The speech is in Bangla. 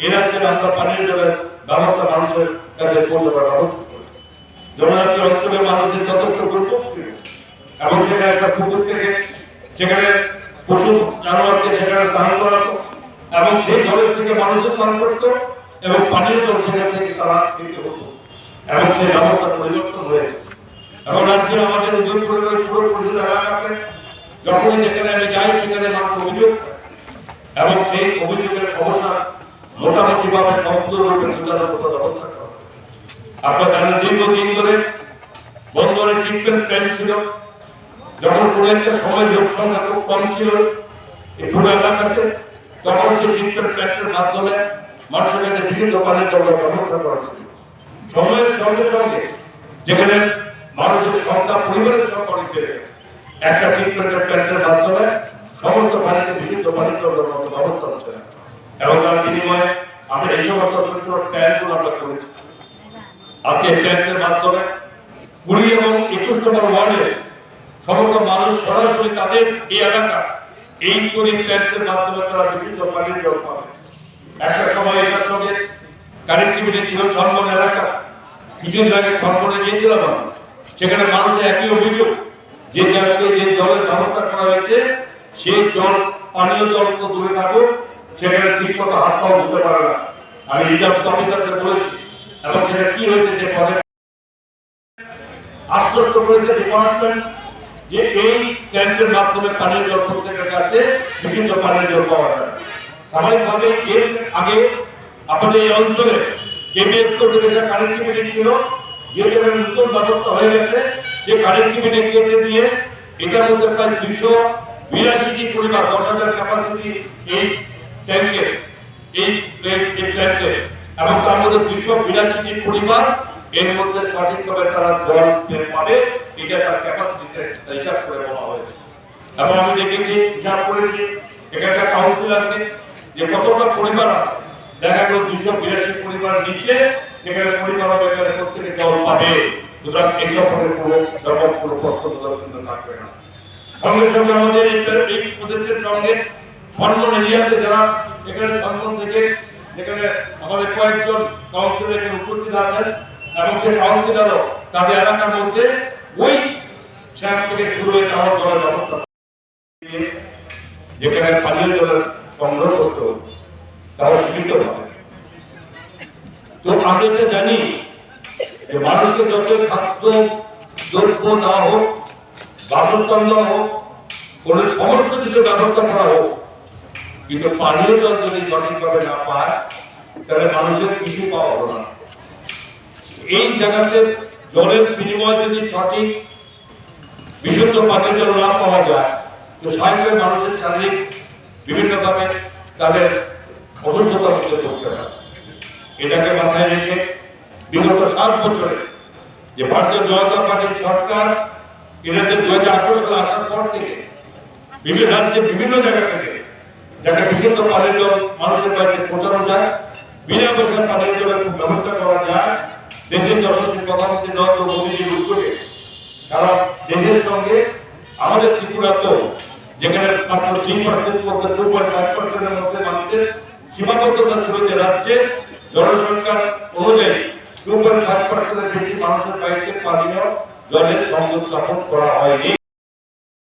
এই রাজ্যের আমরা পানীয় জলের ব্যবস্থা মানুষের কাছে পৌঁছে দেওয়ার ব্যবস্থা করি। জনজাতি অঞ্চলের মানুষের যথেষ্ট দুর্ভোগ ছিল এবং সেখানে একটা পুকুর থেকে সেখানে পশু জানোয়ারকে সেখানে স্নান করাতো এবং সেই জলের থেকে মানুষের স্নান করতো এবং পানীয় জল সেখান থেকে তারা খেতে হতো এবং সেই ব্যবস্থা পরিবর্তন হয়েছে। এবং রাজ্যে আমাদের উদয়পুরের পুরো পরিষদ এলাকাতে যখনই যেখানে আমি যাই সেখানে মানুষ অভিযোগ এবং সেই অভিযোগের অবসান মোটামুটি ভাবে সম্পূর্ণরূপে সুচারু ব্যবস্থা করা। আপনারা জানেন দীর্ঘদিন ধরে বন্দরে ট্রিটমেন্ট প্ল্যান্ট ছিল, যখন কোনো একটা সময় লোক সংখ্যা খুব কম ছিল এই পুরো এলাকাতে, তখন সেই ট্রিটমেন্ট প্ল্যান্টের মাধ্যমে মানুষের কাছে বিশুদ্ধ পানির জলের ব্যবস্থা করা ছিল। সময়ের সঙ্গে সঙ্গে যেখানে মানুষের সংখ্যা পরিবারের সংখ্যা অনেক বেড়ে গেছে, একটা ট্রিটমেন্টের প্ল্যান্টের মাধ্যমে সমস্ত পানিতে বিশুদ্ধ পানির জলের মতো ব্যবস্থা হচ্ছে না এবং তার বিনিময়ে আমরা এই সমস্ত ছোট ছোট প্ল্যান্টগুলো আমরা করেছি। আজকে এই প্ল্যান্টের মাধ্যমে 20 এবং 21 নম্বর ওয়ার্ডে সমস্ত মানুষ সরাসরি তাদের এই এলাকা এই প্ল্যান্টের মাধ্যমে তারা বিশুদ্ধ পানির জল পাবে। একটা সময় এটার সঙ্গে কানেক্টিভিটি ছিল চন্দন এলাকা, কিছুদিন আগে চন্দনে গিয়েছিলাম আমি, সেখানে মানুষের একই অভিযোগ যে জায়গাতে যে জলের ব্যবস্থা করা হয়েছে সেই জল পানীয় জল তো দূরে থাকুক, সেখানে ঠিক মতো হাত পাও ধুতে পারে না। আমি রিজার্ভ অফিসারদের বলেছি এবং সেটা কি হয়েছে সে পদে আশ্বস্ত করেছে ডিপার্টমেন্ট যে এই ট্যাঙ্কের মাধ্যমে পানীয় জল প্রত্যেকের কাছে বিশুদ্ধ পানীয় জল পাওয়া যায়। স্বাভাবিকভাবে এর আগে আমাদের এই অঞ্চলে কেবিএস কানেক্টিভিটি ছিল, যে সেখানে নতুন ব্যবস্থা হয়ে গেছে যে কানেক্টিভিটি কেটে দিয়ে এটার মধ্যে প্রায় 282টি পরিবার 10,000 ক্যাপাসিটি এই ট্যাঙ্কের এই প্ল্যান্টে এবং তার মধ্যে 282টি পরিবার এর মধ্যে সঠিকভাবে তারা জল পাবে, এটা তার ক্যাপাসিটিতে হিসাব করে বলা হয়েছে। এবং আমি দেখেছি হিসাব করেছি এখানকার কাউন্সিলরকে যে কতটা পরিবার আছে, দেখা গেল 282 পরিবার নিচে যেখানে পরিবার হবে এখানে প্রত্যেকে জল পাবে, সুতরাং এইসব কোনো রকম কোনো প্রশ্ন কিন্তু থাকবে না। সঙ্গে সঙ্গে আমাদের এই প্রজেক্টের সঙ্গে সম্মান এরিয়াতে যারা এখানে সম্মান থেকে যেখানে আমাদের কয়েকজন কাউন্সিলর এখানে উপস্থিত আছেন এবং সেই কাউন্সিলরও তাদের এলাকার মধ্যে ওই ট্যাঙ্ক থেকে শুরু হয়ে যাওয়ার জলের ব্যবস্থা যেখানে পানীয় জলের সংগ্রহ করতে হবে তারা সীমিত হবে। তো আমরা এটা জানি যে মানুষকে যত খাদ্য দ্রব্য দেওয়া হোক, বাসস্থান দেওয়া হোক, কোন সমস্ত কিছু ব্যবস্থা করা হোক, কিন্তু পানীয় জল যদি সঠিকভাবে না পায় তাহলে মানুষের কিছু পাওয়া হলো না। এই জায়গাতে জলের বিনিময়ে যদি সঠিক বিশুদ্ধ পানীয় জল না পাওয়া যায় তো স্বাভাবিকভাবে মানুষের শারীরিক বিভিন্নভাবে তাদের অসুস্থতার মধ্যে পড়তে হয়। এটাকে মাথায় রেখে বিগত 7 বছরে যে ভারতীয় জনতা পার্টির সরকার এটাতে 2018 সালে আসার পর থেকে বিভিন্ন রাজ্যে বিভিন্ন জায়গা থেকে যাতে বিশুদ্ধ পানীয় জল মানুষের বাড়িতে পৌঁছানো যায়, বিনা পয়সার পানীয় জলের ব্যবস্থা করা যায়, দেশের যশস্বী প্রধানমন্ত্রী নরেন্দ্র মোদীজির উদ্যোগে। কারণ দেশের সঙ্গে আমাদের ত্রিপুরা তো যেখানে মাত্র 3% 2.5%-এর মধ্যে মানুষের সীমাবদ্ধতা ছিল, যে রাজ্যে জনসংখ্যার অনুযায়ী 2.5%-এর বেশি মানুষের বাড়িতে পানীয় জলের সংযোগ স্থাপন করা হয়নি।